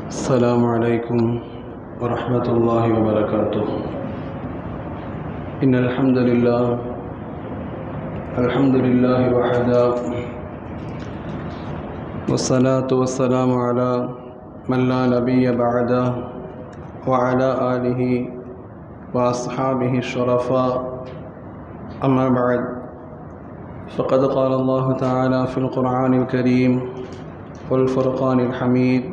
السلام عليكم ورحمة الله وبركاته. إن الحمد لله وحده، والصلاة والسلام على من لا نبي بعده وعلى آله وأصحابه الشرفاء. أما بعد، فقد قال الله تعالى في القرآن الكريم والفرقان الحميد: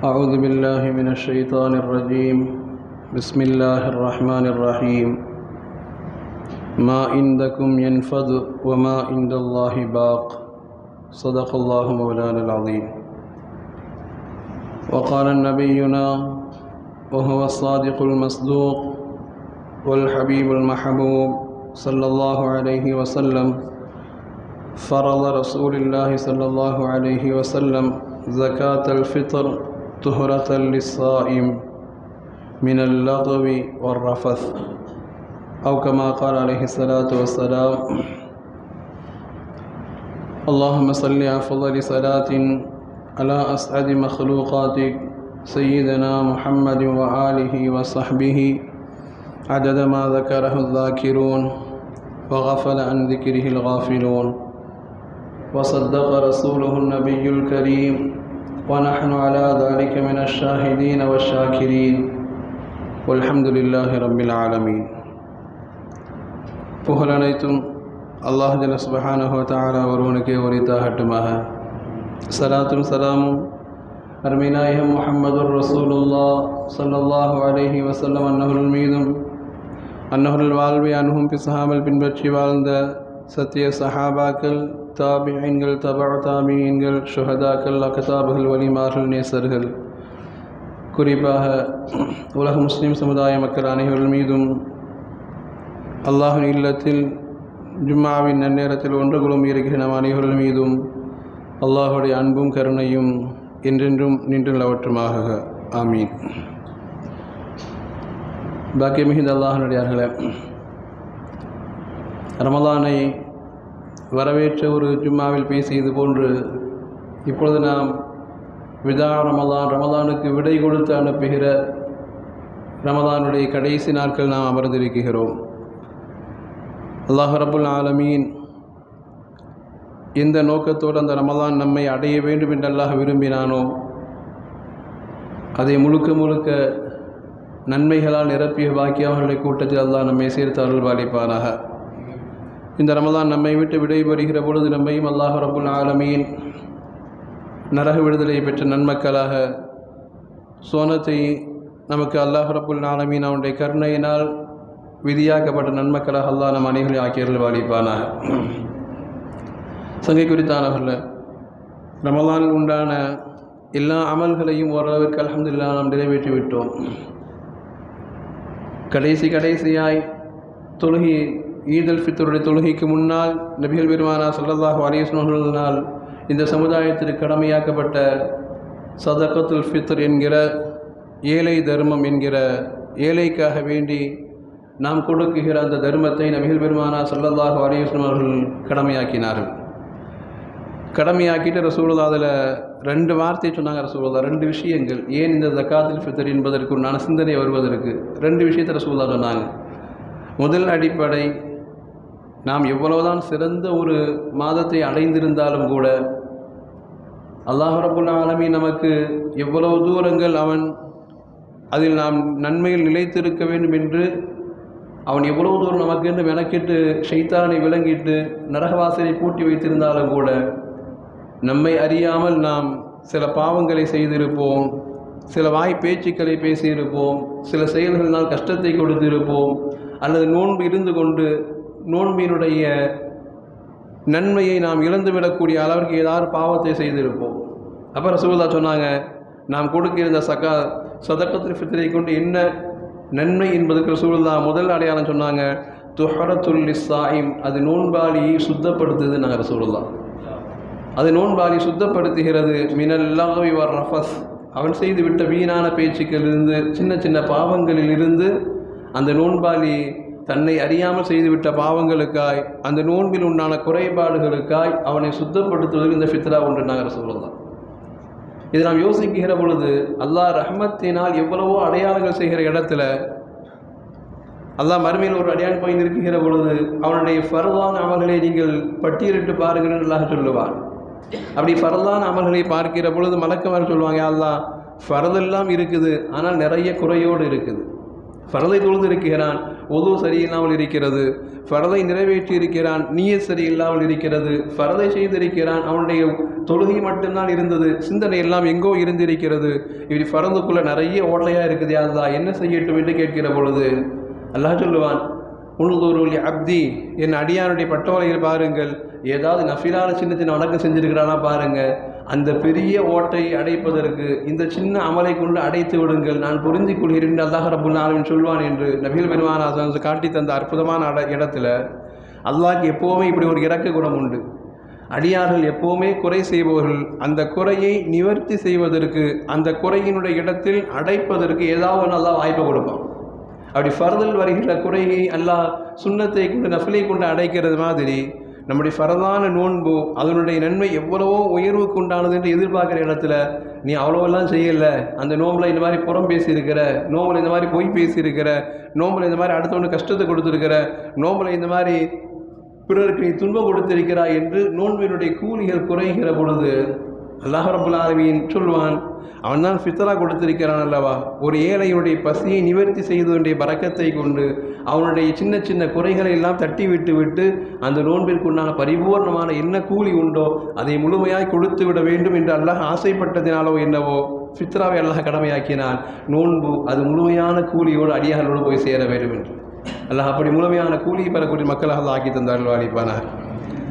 أعوذ بالله من الشيطان الرجيم، بسم الله الرحمن الرحيم. ما عندكم ينفد وما عند الله باق. صدق الله مولانا العظيم. وقال نبينا وهو الصادق المصدوق والحبيب المحبوب صلى الله عليه وسلم: فرض رسول الله صلى الله عليه وسلم زكاة الفطر طهرة للصائم من اللغو والرفث، أو كما قال عليه الصلاة والسلام. اللهم صل أفضل صلاة على أسعد مخلوقاتك سيدنا محمد وآله وصحبه عدد ما ذكره الذاكرون وغفل عن ذكره الغافلون، وصدق رسوله النبي الكريم، ونحن على ذلك من الشاهدين والشاكرين، والحمد لله رب العالمين. புகழ் அனைத்தும் அல்லாஹ் ஜல்ல சுப்ஹானஹு வ தஆலா ஒருவனுக்கே உரித்தாகட்டுமாக. ஸலாத்தும் ஸலாமும் அருமை நாயகம் முஹம்மதுர் ரசூலுல்லாஹ் ஸல்லல்லாஹு அலைஹி வஸல்லம் அன்னவர்கள் மீதும், அன்னவர்கள் வாழ்வை அனுகும் பிசஹாமல் பின்பற்றி வாழ்ந்த சத்திய சஹாபாக்கள், தாபிஈன்கள், தபஅ தாபிஈன்கள், ஷுஹதாக்கள், அக்தாபுகள், வலிமார்கள், நேசர்கள், குறிப்பாக உலக முஸ்லிம் சமுதாய மக்கள் அனைவர்கள் மீதும் அல்லாஹ்வின் இல்லத்தில் ஜும்மாவின் நன்னேரத்தில் ஒன்று குழும் இருக்கிற நம் அனைவர்கள் மீதும் அல்லாஹுடைய அன்பும் கருணையும் என்றென்றும் நின்று நிலவற்றுமாக. ஆமீன். பாக்கிய மிகுந்த அல்லாஹ்வுடையார்களே, ரமலானை வரவேற்ற ஒரு ஜும்மாவில் பேசியது போன்று இப்பொழுது நாம் விதா ரமலானுக்கு விடை கொடுத்து அனுப்புகிற ரமலானுடைய கடைசி நாட்கள் நாம் அமர்ந்திருக்கிறோம். அல்லாஹ் ரப்புல் ஆலமீன் எந்த நோக்கத்தோடு அந்த ரமலான் நம்மை அடைய வேண்டும் என்று அல்லாஹ் விரும்பினானோ அதை முழுக்க முழுக்க நன்மைகளால் நிரப்பிய பாக்கியவர்களுடைய கூட்டத்தில் அல்லாஹ் நம்மை சேர்த்து அருள் பாலிப்பானாக. இந்த ரமலான் நம்மை விட்டு விடைபெறுகிற பொழுது நம்மையும் அல்லாஹ் ரப்புல் ஆலமீன் நரக விடுதலை பெற்ற நன்மக்களாக சோனத்தை நமக்கு அல்லாஹ் ரப்புல் ஆலமீன் அவனுடைய கருணையினால் விதியாக்கப்பட்ட நன்மக்களாக அல்லாஹ் நம் அனைவரையும் ஆக்கியர்கள் வாழிப்பானாக. சங்கை குறித்தானவர்கள், ரமலானில் உண்டான எல்லா அமல்களையும் ஓரளவிற்கு அல்ஹம்துலில்லாஹ் நாம் நிறைவேற்றி விட்டோம். கடைசியாய் தொழுகை, ஈதுல் ஃபித்ருடைய தொழுகைக்கு முன்னால் நபிகள் பெருமானா ஸல்லல்லாஹு அலைஹி வஸல்லம் இந்த சமுதாயத்திற்கு கடமையாக்கப்பட்ட சதகத்துல் ஃபித்ர் என்கிற ஏழை தர்மம் என்கிற ஏழைக்காக வேண்டி நாம் கொடுக்குகிற அந்த தர்மத்தை நபிகள் பெருமானா ஸல்லல்லாஹு அலைஹி வஸல்லம் அவர்கள் கடமையாக்கினார்கள். கடமையாக்கிட்டு ரசூலுல்லாஹ் அதில் ரெண்டு வார்த்தை சொன்னாங்க. ரசூலுல்லாஹ் ரெண்டு விஷயங்கள், ஏன் இந்த ஜகாத்துல் ஃபித்ர் என்பதற்கு ஒரு சிந்தனை வருவதற்கு ரெண்டு விஷயத்தை ரசூலுல்லாஹ் சொன்னாங்க. முதல் அடிப்படை, நாம் எவ்வளவுதான் சிறந்த ஒரு மாதத்தை அடைந்திருந்தாலும் கூட அல்லாஹ் ரப்புல் ஆலமீன் நமக்கு எவ்வளவு தூரங்கள் அவன் அதில் நாம் நன்மையில் நிலைத்திருக்க வேண்டும் என்று அவன் எவ்வளவு தூரம் நமக்கு என்று மெனக்கிட்டு ஷைத்தானை விளங்கிட்டு நரகவாசலை பூட்டி வைத்திருந்தாலும் கூட நம்மை அறியாமல் நாம் சில பாவங்களை செய்திருப்போம், சில வாய் பேச்சுக்களை பேசியிருப்போம், சில செயல்களினால் கஷ்டத்தை கொடுத்திருப்போம், அல்லது நோன்பு இருந்து கொண்டு நோன்பினுடைய நன்மையை நாம் இழந்துவிடக்கூடிய அளவிற்கு ஏதாவது பாவத்தை செய்திருப்போம். அப்போ ரசூலுல்லாஹ் சொன்னாங்க, நாம் கொடுக்கிற இந்த சதகத்துல் ஃபித்ரை கொண்டு என்ன நன்மை என்பதற்கு ரசூலுல்லாஹ் முதல் அடையாளம் சொன்னாங்க, துஹரத்துல் லிஸ்ஸாயிம், அது நோன்பாளியை சுத்தப்படுத்துது. நாங்கள் ரசூலுல்லாஹ் அது நோன்பாளி சுத்தப்படுத்துகிறது. மினல் லக்வி வர் ரஃபஸ், அவன் செய்துவிட்ட வீணான பேச்சுக்களிலிருந்து, சின்ன சின்ன பாவங்களில் இருந்து அந்த நோன்பாளி தன்னை அறியாமல் செய்துவிட்ட பாவங்களுக்காய், அந்த நோன்பில் உண்டான குறைபாடுகளுக்காய் அவனை சுத்தப்படுத்துவதற்கு இந்த ஃபித்ரா ஒன்று நாங்கள் சொல்லலாம். இதை நாம் யோசிக்கிற பொழுது அல்லாஹ் ரஹ்மத்தினால் எவ்வளவோ அடையாளங்கள் செய்கிற இடத்துல அல்லாஹ் மறுமையில் ஒரு அடையாளம் போய் நிற்கிற பொழுது அவனுடைய ஃபர்தான அமல்களை நீங்கள் பட்டியலிட்டு பாருங்கள் அல்லாஹ் சொல்லுவான். அப்படி ஃபர்தான அமல்களை பார்க்கிற பொழுது மலக்குமார் சொல்லுவாங்க, அல்லாஹ் ஃபர்தெல்லாம் இருக்குது, ஆனால் நிறைய குறையோடு இருக்குது. ஃபர்தை தொழுது இருக்கிறான், ஒது சரியில்லாமல் இருக்கிறது. ஃபர்தை நிறைவேற்றி இருக்கிறான், நீயத் சரியில்லாமல் இருக்கிறது. ஃபர்தை செய்திருக்கிறான், அவனுடைய தொழுகை மட்டும்தான் இருந்தது, சிந்தனை எல்லாம் எங்கோ இருந்திருக்கிறது. இப்படி ஃபர்துக்குள்ளே நிறைய ஓட்டையாக இருக்குது. அல்லாஹ் என்ன செய்யட்டும் என்று கேட்கிற பொழுது அல்லாஹ் சொல்லுவான், உன்துருல் அப்தி, என் அடியானுடைய பட்டோலையில் பாருங்கள், ஏதாவது நஃபிலான சின்ன சின்ன வணக்கம் செஞ்சிருக்கிறானா பாருங்கள். அந்த பெரிய ஓட்டை அடைப்பதற்கு இந்த சின்ன அமலை கொண்டு அடைத்து விடுங்கள், நான் புரிந்து கொள்கிறேன் அல்லாஹ் ரப்புல் ஆலமீன் சொல்வான் என்று நபிகள் பெருமானார் காட்டி தந்த அற்புதமான இடத்துல அல்லாஹ்க்கு எப்போவுமே இப்படி ஒரு இரக்க குணம் உண்டு. அடியார்கள் எப்போவுமே குறை செய்பவர்கள் அந்த குறையை நிவர்த்தி செய்வதற்கு, அந்த குறையினுடைய இடத்தில் அடைப்பதற்கு ஏதாவது அல்லாஹ் வாய்ப்பை கொடுப்பான். அப்படி ஃபர்தில் வருகிற குறையை அல்லாஹ் சுன்னத்தை கொண்டு நஃபிலை கொண்டு அடைக்கிறது மாதிரி நம்முடைய ஃபரதான நோன்பு அதனுடைய நன்மை எவ்வளவோ உயர்வுக்கு உண்டானது என்று எதிர்பார்க்குற இடத்துல நீ அவ்வளோவெல்லாம் செய்யலை, அந்த நோம்பில் இந்த மாதிரி புறம் பேசியிருக்கிற, நோம்பில் இந்த மாதிரி பொய் பேசியிருக்கிற, நோம்பில் இந்த மாதிரி அடுத்தவனுக்கு கஷ்டத்தை கொடுத்துருக்கிற, நோம்பில் இந்த மாதிரி பிறருக்கு நீ துன்பம் கொடுத்திருக்கிறாய் என்று நோன்பினுடைய கூலிகள் குறைகிற பொழுது அல்லாஹ் ரப்புல் ஆலமீன் சொல்வான், அவன்தான் ஃபித்ரா கொடுத்திருக்கிறான் அல்லவா, ஒரு ஏழையுடைய பசியை நிவர்த்தி செய்தவனுடைய பரக்கத்தை கொண்டு அவனுடைய சின்ன சின்ன குறைகளை எல்லாம் தட்டி விட்டு அந்த நோன்பிற்குண்டான பரிபூர்ணமான என்ன கூலி உண்டோ அதை முழுமையாய் கொடுத்து விட வேண்டும் என்று அல்லாஹ் ஆசைப்பட்டதினாலோ என்னவோ ஃபித்ராவை அல்லாஹ் கடமையாக்கினான். நோன்பு அது முழுமையான கூலியோடு அடியார்களோடு போய் சேர வேண்டும் என்று அல்லாஹ் அப்படி முழுமையான கூலியை பெறக்கூடிய மக்களாக அல்லாஹ் ஆக்கி தந்தார்கள் வாலிப்பானார்.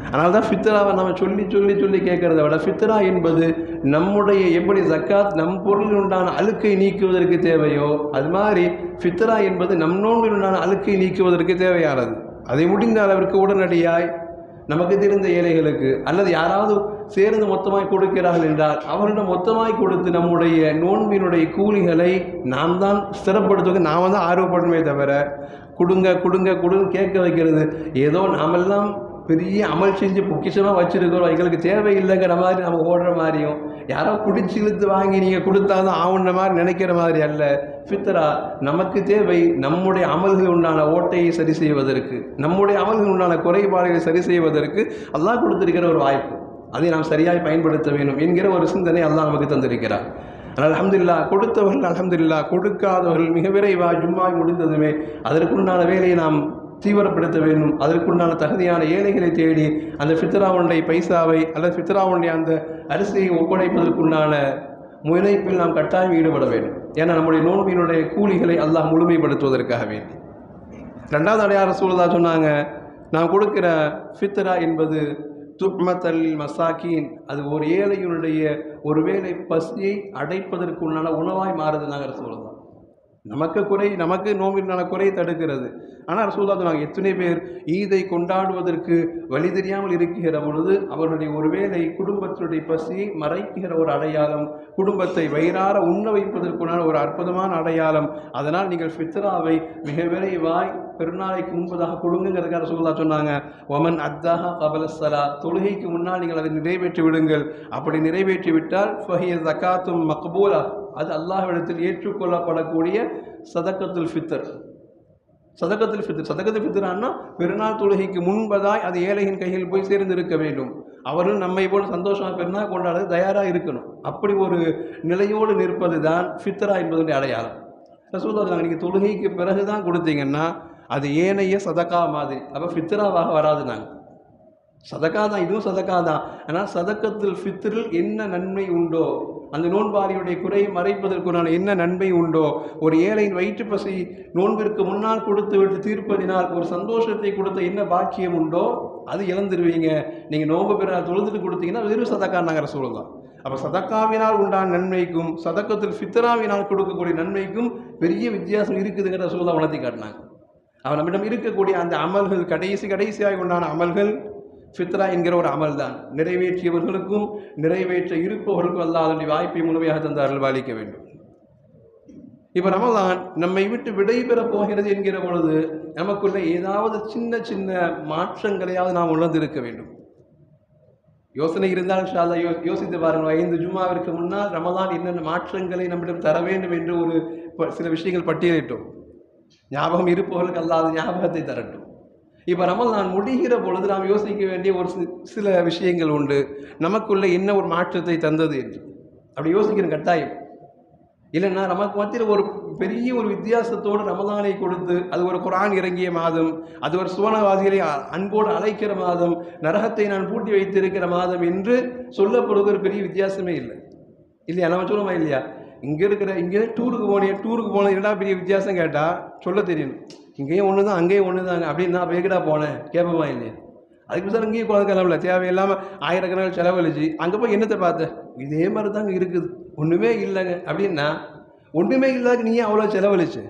அதனால தான் ஃபித்ராவை நம்ம சொல்லி சொல்லி சொல்லி கேட்குறத விட ஃபித்ரா என்பது நம்முடைய எப்படி ஜக்காத் நம் பொருளில் உண்டான அழுக்கை நீக்குவதற்கு தேவையோ அது மாதிரி ஃபித்ரா என்பது நம் நோன்பில் உண்டான அழுக்கை நீக்குவதற்கு தேவையானது. அதை முடிந்த அளவிற்கு உடனடியாய் நமக்கு தெரிந்த ஏழைகளுக்கு அல்லது யாராவது சேர்ந்து மொத்தமாய் கொடுக்கிறார்கள் என்றால் அவரிடம் மொத்தமாய் கொடுத்து நம்முடைய நோன்பினுடைய கூலிகளை நாம் தான் ஸ்திரப்படுத்துவதற்கு நாம் தான் ஆர்வப்படணுமே தவிர கொடுங்க கொடுங்க கொடுங்க கேட்க வைக்கிறது ஏதோ நாமெல்லாம் பெரிய அமல் செஞ்சு பொக்கிஷமாக வச்சுருக்கிறோம், எங்களுக்கு தேவையில்லைங்கிற மாதிரி நம்ம ஓடுற மாதிரியும் யாரோ பிடிச்சி இழுத்து வாங்கி நீங்கள் கொடுத்தாதான் ஆவுன்ற மாதிரி நினைக்கிற மாதிரி அல்ல. ஃபித்ரா நமக்கு தேவை நம்முடைய அமல்கள் உண்டான ஓட்டையை சரி செய்வதற்கு, நம்முடைய அமல்கள் உண்டான குறைபாடுகளை சரி செய்வதற்கு அல்லாஹ் கொடுத்திருக்கிற ஒரு வாய்ப்பு. அதை நாம் சரியாக பயன்படுத்த வேண்டும் என்கிற ஒரு சிந்தனை அல்லாஹ் நமக்கு தந்திருக்கிறார். ஆனால் அல்ஹம்துலில்லாஹ் கொடுத்தவர்கள் அல்ஹம்துலில்லாஹ், கொடுக்காதவர்கள் மிக விரைவாக ஜும்மாய் முடிந்ததுமே அதற்குண்டான வேலையை நாம் தீவிரப்படுத்த வேண்டும். அதற்குண்டான தகுதியான ஏழைகளை தேடி அந்த ஃபித்ராவுடைய பைசாவை அல்லது ஃபித்ராவுடைய அந்த அரிசியை ஒப்படைப்பதற்குண்டான முனைப்பில் நாம் கட்டாயம் ஈடுபட வேண்டும். ஏன்னா நம்முடைய நோன்பினுடைய கூலிகளை அல்லாஹ் முழுமைப்படுத்துவதற்காக வேண்டி. ரெண்டாவது அடையாள ரசூலுல்லாஹ் சொன்னாங்க, நாம் கொடுக்கிற ஃபித்ரா என்பது துஹ்மத்தல் மசாக்கீன், அது ஒரு ஏழையினுடைய ஒரு வேளை பசியை அடைப்பதற்குண்டான உணவாய் மாறுதுனாங்க ரசூலுல்லாஹ். நமக்கு நோம்பினான குறையை தடுக்கிறது. ஆனால் ரசூலுல்லாஹ் சொன்னாங்க, எத்தனை பேர் ஈதை கொண்டாடுவதற்கு வழி தெரியாமல் இருக்கிற பொழுது அவர்களுடைய ஒருவேளை குடும்பத்தினுடைய பசியை மறைக்கிற ஒரு அடையாளம், குடும்பத்தை வயிறார உண்ண வைப்பதற்குண்டான ஒரு அற்புதமான அடையாளம். அதனால் நீங்கள் ஃபித்ராவை மிக விரைவாய் பெருநாளைக்கு முன்பதாக கொடுங்கிறதுக்காக ரசூலுல்லாஹ் சொன்னாங்க, ஒமன் அத்தாஹா கபல ஸலா, தொழுகைக்கு முன்னால் நீங்கள் அதை நிறைவேற்றி விடுங்கள். அப்படி நிறைவேற்றி விட்டால் ஃபஹிய ஸகாத்தும் மக்பூலா, அது அல்லாஹ்விடத்தில் ஏற்றுக்கொள்ளப்படக்கூடிய சதக்கத்துல் ஃபித்ர். சதக்கத்துல் ஃபித்ரான்னா பெருநாள் தொழுகைக்கு முன்பதாய் அது ஏழையின் கையில் போய் சேர்ந்திருக்க வேண்டும். அவரும் நம்மை போல் சந்தோஷமாக பெருநாள் கொண்டாட தயாராக இருக்கணும். அப்படி ஒரு நிலையோடு நிற்பது தான் ஃபித்ரா என்பதனுடைய அடையாளம். ரசூலுல்லாஹ் நீங்கள் தொழுகைக்கு பிறகு தான் கொடுத்தீங்கன்னா அது ஏனைய சதக்கா மாதிரி, அப்போ ஃபித்ராவாக வராது. நாங்கள் சதக்கா தான், இதுவும் சதக்கா தான். ஆனால் சதக்கத்துல் ஃபித்ரில் என்ன நன்மை உண்டோ, அந்த நோன்பாரியுடைய குறையை மறைப்பதற்குண்டான என்ன நன்மை உண்டோ, ஒரு ஏழையின் வயிற்று பசி நோன்பிற்கு முன்னால் கொடுத்து விட்டு தீர்ப்பதினால் ஒரு சந்தோஷத்தை கொடுத்த என்ன பாக்கியம் உண்டோ அது இழந்துருவீங்க. நீங்கள் நோன்பு பெருநாள் தொழுதுட்டு கொடுத்தீங்கன்னா வெறும் சதக்கா நாங்கள் ரசூலுல்லாஹ். அப்போ சதக்காவினால் உண்டான நன்மைக்கும் சதக்கத்துல் ஃபித்ராவினால் கொடுக்கக்கூடிய நன்மைக்கும் பெரிய வித்தியாசம் இருக்குதுங்கிற ரசூலுல்லாஹ் உணர்த்தி காட்டினாங்க. அவன் நம்மிடம் இருக்கக்கூடிய அந்த அமல்கள் கடைசியாக உண்டான அமல்கள் ஃபித்ரா என்கிற ஒரு அமல் தான். நிறைவேற்றியவர்களுக்கும் நிறைவேற்ற இருப்பவர்களுக்கும் அல்லாஹ் அதனுடைய வாய்ப்பை முழுமையாக தந்து அருள்பாலிக்க வேண்டும். இப்போ ரமலான் நம்மை விட்டு விடைபெற போகிறது என்கிற பொழுது நமக்குள்ள ஏதாவது சின்ன சின்ன மாற்றங்களையாவது நாம் உணர்ந்திருக்க வேண்டும். யோசனை இருந்தால் இன்ஷா அல்லாஹ் யோசித்து பாருங்கள். 5 ஜும்மாவிற்கு முன்னால் ரமலான் என்னென்ன மாற்றங்களை நம்மிடம் தர வேண்டும் என்று ஒரு சில விஷயங்கள் பட்டியலிட்டோம். ஞாபகம் இருப்பவர்களுக்கு அல்லாத ஞாபகத்தை தரட்டும். இப்போ ரமலான் முடிகிற பொழுது நாம் யோசிக்க வேண்டிய ஒரு சில விஷயங்கள் உண்டு. நமக்குள்ள என்ன ஒரு மாற்றத்தை தந்தது என்று அப்படி யோசிக்கிற கட்டாயம் இல்லைன்னா நமக்கு மத்தியில் ஒரு பெரிய ஒரு வித்தியாசத்தோடு ரமலானை கொடுத்து அது ஒரு குர்ஆன் இறங்கிய மாதம், அது ஒரு சுவனவாசிகளை அன்போடு அழைக்கிற மாதம், நரகத்தை நான் பூட்டி வைத்திருக்கிற மாதம் என்று சொல்லப்படுகிற ஒரு பெரிய வித்தியாசமே இல்லை இல்லையா? நம்ம சொல்லுமா இல்லையா? இங்கே டூருக்கு போனது என்னடா பெரிய வித்தியாசம் கேட்டால் சொல்ல தெரியணும். இங்கேயும் ஒன்று தான் அங்கேயும் ஒன்று தாங்க அப்படின்னு நான் எங்கடா போனேன் கேட்போமா இல்லையா? அதுக்கு சார் இங்கேயும் போனது கிளம்பல, தேவையில்லாமல் ஆயிரக்கணக்கில் செலவழிச்சு அங்கே போய் என்னத்தை பார்த்தேன், இதே மாதிரி தாங்க இருக்குது, ஒன்றுமே இல்லைங்க அப்படின்னா ஒன்றுமே இல்லாத நீ அவ்வளோ செலவழிச்சு.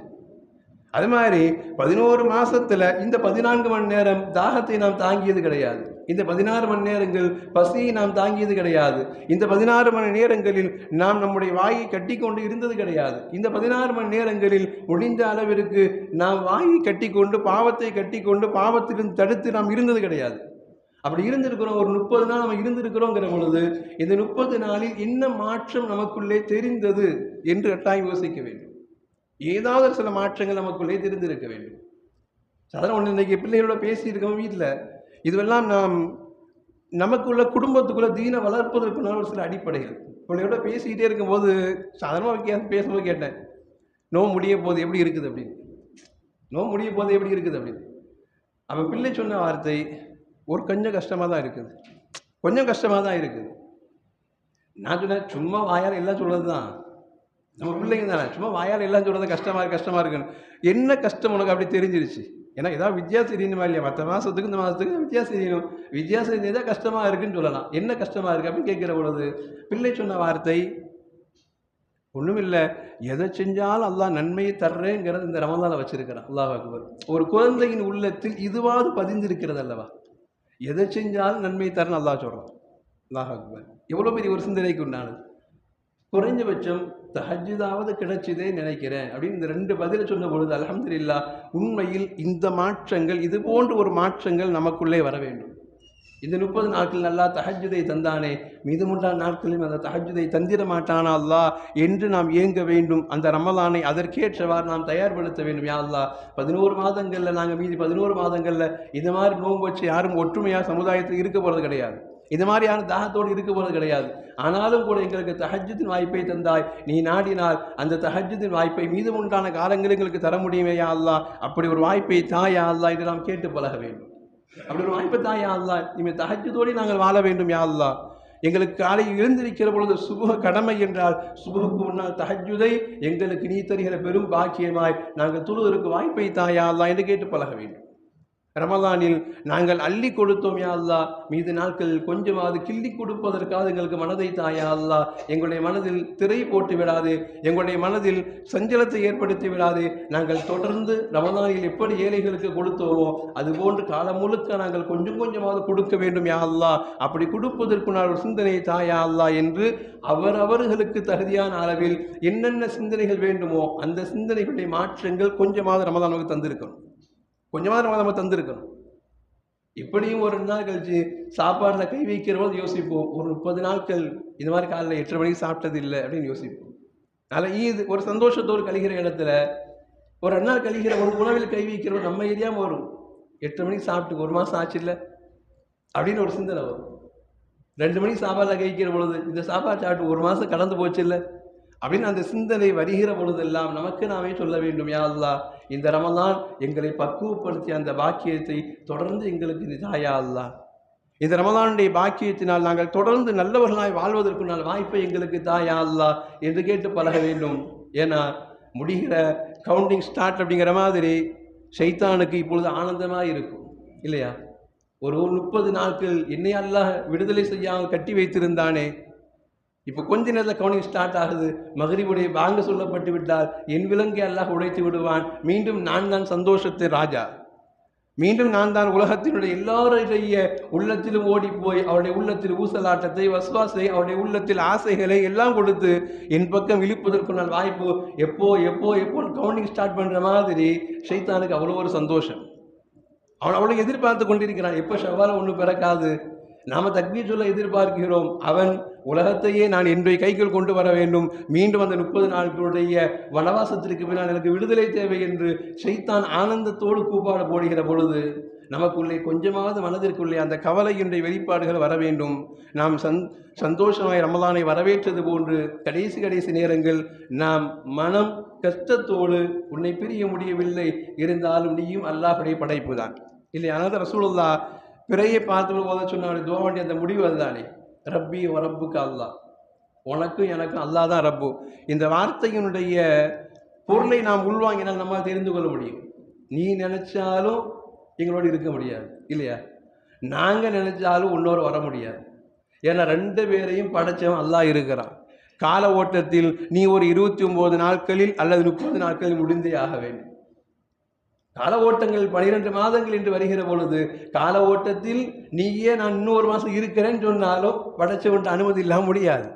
அது மாதிரி 11 மாதத்தில் இந்த 14 மணி நேரம் தாகத்தை நாம் தாங்கியது கிடையாது. இந்த 16 மணி நேரங்கள் பசியை நாம் தாங்கியது கிடையாது. இந்த 16 மணி நேரங்களில் நாம் நம்முடைய வாயை கட்டி கொண்டு இருந்தது கிடையாது. இந்த 16 மணி நேரங்களில் முடிந்த அளவிற்கு நாம் வாயை கட்டி கொண்டு பாவத்தை கட்டி கொண்டு பாவத்திலிருந்து தடுத்து நாம் இருந்தது கிடையாது. அப்படி இருந்திருக்கிறோம். ஒரு 30 நாள் நம்ம இருந்திருக்கிறோங்கிற பொழுது இந்த 30 நாளில் என்ன மாற்றம் நமக்குள்ளே தெரிந்தது என்று கட்டாயம் யோசிக்க வேண்டும். ஏதாவது சில மாற்றங்கள் நமக்குள்ளே தெரிந்திருக்க வேண்டும். சாதாரண ஒன்று, இன்றைக்கி பிள்ளைகளோட பேசியிருக்கோம் வீட்டில், இதுவெல்லாம் நாம் நமக்குள்ள குடும்பத்துக்குள்ள தீனை வளர்ப்பதற்குள்ள ஒரு சில அடிப்படைகள். பிள்ளையோட பேசிக்கிட்டே இருக்கும்போது சாதாரணமாக பேசும்போது கேட்டேன், நோவு முடிய போது எப்படி இருக்குது அப்படின்னு. நோவு முடிய போது எப்படி இருக்குது அப்படின்னு அவன் பிள்ளை சொன்ன வார்த்தை ஒரு கொஞ்சம் கஷ்டமாக தான் இருக்குது, கொஞ்சம் கஷ்டமாக தான் இருக்குது. நான் சொன்னேன், சும்மா வாயால் எல்லாம் சொல்கிறது தான், நம்ம பிள்ளைங்க தானே, சும்மா வாயால் எல்லாம் சொல்கிறது கஷ்டமாக இருக்குன்னு. என்ன கஷ்டம் உனக்கு அப்படி தெரிஞ்சிருச்சு? ஏன்னா ஏதாவது வித்தியாசம் தெரியணுமா இல்லையா? மற்ற மாதத்துக்கு இந்த மாதத்துக்கு வித்தியாசம் தெரியணும். வித்தியாசம் தெரிஞ்சால் கஷ்டமாக இருக்குன்னு சொல்லலாம். என்ன கஷ்டமாக இருக்குது அப்படின்னு கேட்குற பொழுது பிள்ளை சொன்ன வார்த்தை ஒன்றும் இல்லை, எதை செஞ்சாலும் அல்லாஹ் நன்மையை தர்றேங்கிறது இந்த ரமலானை வச்சிருக்கிறான். அல்லாஹ் அக்பர். ஒரு குழந்தையின் உள்ளத்தில் இதுவாது பதிந்திருக்கிறது அல்லவா? எதை செஞ்சாலும் நன்மை தரன்னு அல்லாஹ் சொல்கிறான். அல்லாஹ் அக்பர். எவ்வளோ பெரிய ஒரு சிந்தனைக்கு உண்டானது. குறைஞ்சபட்சம் தஹஜ்ஜுதாவது கிடைச்சதே நினைக்கிறேன் அப்படின்னு இந்த 2 பதிலை சொன்ன பொழுது அல்ஹம்துலில்லாஹ், உண்மையில் இந்த மாற்றங்கள், இது போன்ற ஒரு மாற்றங்கள் நமக்குள்ளே வர வேண்டும். இந்த 30 நாட்கள் அல்லாஹ் தஹஜ்ஜுதை தந்தானே, மீதமுண்டான நாட்களிலும் அந்த தஹஜ்ஜுதை தந்திர மாட்டானா அல்லாஹ் என்று நாம் ஏங்க வேண்டும். அந்த ரமலானை அதற்கேற்றவாறு நாம் தயார்படுத்த வேண்டும். யா அல்லாஹ், 11 மாதங்களில் நாங்கள் மீதி 11 மாதங்களில் இந்த மாதிரி நோன்பு வச்சு யாரும் ஒற்றுமையாக சமுதாயத்தில் இருக்க போகிறது கிடையாது. இது மாதிரி யாரும் தாகத்தோடு இருக்க போகிறது கிடையாது. ஆனாலும் கூட எங்களுக்கு தஹஜ்ஜுதின் வாய்ப்பை தந்தாய், நீ நாடினால் அந்த தஹஜ்ஜுதின் வாய்ப்பை மீதமுண்டான காலங்களில் எங்களுக்கு தர முடியுமே யா அல்லாஹ், அப்படி ஒரு வாய்ப்பை தாயா அல்லாஹ் என்று நாம் கேட்டு பழக வேண்டும். அப்படி ஒரு வாய்ப்பை தாயா அல்லாஹ், இனிமேல் தஹஜ்ஜுதோடு நாங்கள் வாழ வேண்டும் யா அல்லாஹ். எங்களுக்கு காலையில் எழுந்திருக்கிற பொழுது சுபுஹ் கடமை என்றால் சுபுஹுக்கு முன்னால் தஹஜ்ஜுதை எங்களுக்கு நீ தருகிற பெரும் பாக்கியமாய் நாங்கள் தொழுவதற்கு வாய்ப்பை தாயா அல்லாஹ் என்று கேட்டு பழக வேண்டும். ரமலானில் நாங்கள் அள்ளி கொடுத்தோம் யா அல்லாஹ், மீது நாட்கள் கொஞ்சமாவது கிள்ளி கொடுப்பதற்காக எங்களுக்கு மனதை தாயா அல்லாஹ். எங்களுடைய மனதில் திரை போட்டு விடாது, எங்களுடைய மனதில் சஞ்சலத்தை ஏற்படுத்தி விடாது. நாங்கள் தொடர்ந்து ரமலானில் எப்படி ஏழைகளுக்கு கொடுத்தோமோ அதுபோன்று காலம் முழுக்க நாங்கள் கொஞ்சம் கொஞ்சமாவது கொடுக்க வேண்டும் யா அல்லாஹ். அப்படி கொடுப்பதற்குனால் ஒரு சிந்தனை தாயா அல்லாஹ் என்று அவரவர்களுக்கு தகுதியான அளவில் என்னென்ன சிந்தனைகள் வேண்டுமோ அந்த சிந்தனைகளுடைய மாற்றங்கள் கொஞ்சமாவது ரமலானுக்கு தந்திருக்கணும், கொஞ்சமாக நம்ம தந்திருக்கணும். இப்படியும் ஒரு 2 நாள் கழிச்சு சாப்பாடில் கை வைக்கிறவங்க யோசிப்போம், ஒரு 30 நாட்கள் இந்த மாதிரி காலையில் 8:30 மணிக்கு சாப்பிட்டது இல்லை அப்படின்னு யோசிப்போம். அதனால் ஈது ஒரு சந்தோஷத்தோடு கழிகிற இடத்துல ஒரு 2 நாள் கழிகிற ஒரு உணவில் கை வைக்கிறவங்க நம்ம ஏரியாமல் வரும். 8:30 மணிக்கு சாப்பிட்டு 1 மாதம் ஆச்சு இல்லை அப்படின்னு ஒரு சிந்தனை வரும். 2 மணிக்கு சாப்பாடில் கழிக்கிற பொழுது இந்த சாப்பாடு சாப்பிட்டு 1 மாதம் கடந்து போச்சு இல்லை அப்படின்னு அந்த சிந்தனை வருகிற பொழுதெல்லாம் நமக்கு நாமே சொல்ல வேண்டும், யா அல்லாஹ், இந்த ரமலான் எங்களை பக்குவப்படுத்திய அந்த பாக்கியத்தை தொடர்ந்து எங்களுக்கு நீ தாயா அல்லாஹ். இந்த ரமலானுடைய பாக்கியத்தினால் நாங்கள் தொடர்ந்து நல்லவர்களாய் வாழ்வதற்குனால் வாய்ப்பை எங்களுக்கு தாயா அல்லாஹ் என்று கேட்டு பழக வேண்டும். ஏன்னா முடிகிற கவுண்டிங் ஸ்டார்ட் அப்படிங்கிற மாதிரி ஷைத்தானுக்கு இப்பொழுது ஆனந்தமாக இருக்கும் இல்லையா? ஒரு 30 நாட்கள் என்னை அல்லாஹ் விடுதலை செய்யாமல் கட்டி வைத்திருந்தானே, இப்போ கொஞ்ச நேரத்தில் கவுனிங் ஸ்டார்ட் ஆகுது, மகரிபுடைய பாங்கு சொல்லப்பட்டு விட்டால் என் விலங்கை அல்லாஹ் உடைத்து விடுவான். மீண்டும் நான் தான் சந்தோஷத்தை ராஜா, மீண்டும் நான் தான் உலகத்தினுடைய எல்லாருடைய உள்ளத்திலும் ஓடி போய் அவருடைய உள்ளத்தில் ஊசலாட்டத்தை வஸ்வாசை அவருடைய உள்ளத்தில் ஆசைகளை எல்லாம் கொடுத்து என் பக்கம் இழுப்பதற்கு நான் வாய்ப்பு எப்போ எப்போ எப்போ கவுண்டிங் ஸ்டார்ட் பண்ணுற மாதிரி ஷைத்தானுக்கு அவ்வளோ ஒரு சந்தோஷம். அவன் அவ்வளோ எதிர்பார்த்து கொண்டிருக்கிறான். எப்போ ஷவ்வால் ஒன்று பிறக்காது, நாம தக்பீர் சொல்ல எதிர்பார்க்கிறோம். அவன் உலகத்தையே நான் என்னுடைய கைகள் கொண்டு வர வேண்டும், மீண்டும் அந்த 30 நாட்களுடைய வனவாசத்திற்கு பின்னால் எனக்கு விடுதலை தேவை என்று ஷைத்தான் ஆனந்தத்தோடு கூப்பாட போடுகிற பொழுது நமக்குள்ளே கொஞ்சமாவது மனதிற்குள்ளே அந்த கவலையினுடைய வெளிப்பாடுகள் வர வேண்டும். நாம் சந்தோஷமாய் ரமலானை வரவேற்றது போன்று கடைசி நேரங்கள் நாம் மனம் கஷ்டத்தோடு உன்னை பிரிய முடியவில்லை, இருந்தாலும் நீயும் அல்லாஹ்வுடைய படைப்பு தான் இல்லை. ஆனால் ரசூலுல்லாஹ் பிறையை பார்த்து ஓத சொன்ன துஆவுடைய அந்த முடிவு அதுதானே, ரப்பி வ ரப்புக அல்லாஹ், உனக்கும் எனக்கும் அல்லாஹ் தான் ரப்பு. இந்த வார்த்தையினுடைய பொருளை நாம் உள்வாங்கினால் நம்மால் தெரிந்து கொள்ள முடியும். நீ நினைச்சாலும் எங்களோடு இருக்க முடியாது இல்லையா, நாங்கள் நினைச்சாலும் உன்னோடு வர முடியாது. ஏன்னா 2 பேரையும் படைச்சவன் அல்லாஹ் இருக்கிறான். கால ஓட்டத்தில் நீ ஒரு 29 நாட்களில் அல்லது 30 நாட்களில் முடிந்தே ஆக வேண்டும். கால ஓட்டங்கள் 12 மாதங்கள் என்று வருகிற பொழுது கால ஓட்டத்தில் நீயே நான் இன்னொரு மாதம் இருக்கிறேன்னு சொன்னாலும் படைச்சவன்ட்டு அனுமதி இல்லாமல் முடியாது.